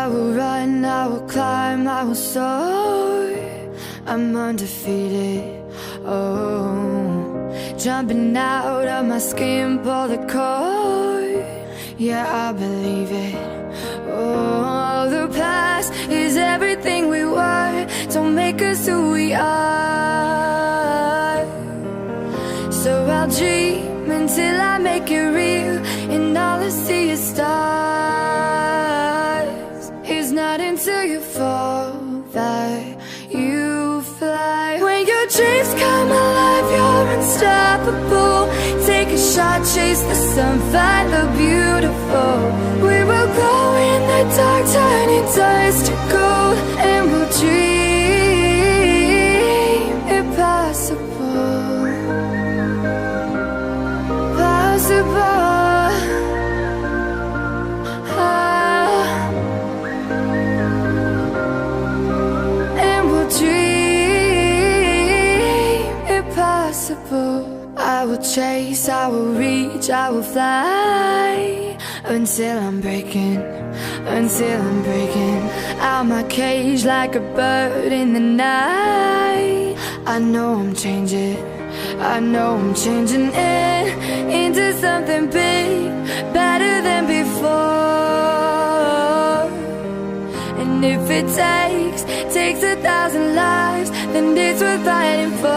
I will run, I will climb, I will soar. I'm undefeated, oh. Jumping out of my skin, pull the cord. Yeah, I believe it. Oh, the past is everything we were. Don't make us who we are. So I'll dream until I make it real, and all I see is stars. It's not until you fall that you fly. When your dreams come alive, you're unstoppable. Take a shot, chase the sun, find the beautiful. We will glow in the dark, turning dust to gold, and we'll dream impossible. Possible. And we'll dream impossible. I will chase, I will reach, I will fly until I'm breaking out my cage like a bird in the night. I know I'm changing into something big, better than before. And if it takes 1,000 lives, then it's worth fighting for.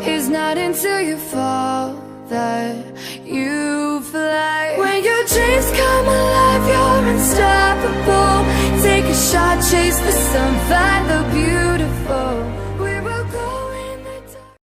It's not until you fall that you fly. When your dreams come alive, you're unstoppable. Take a shot, chase the sun, find the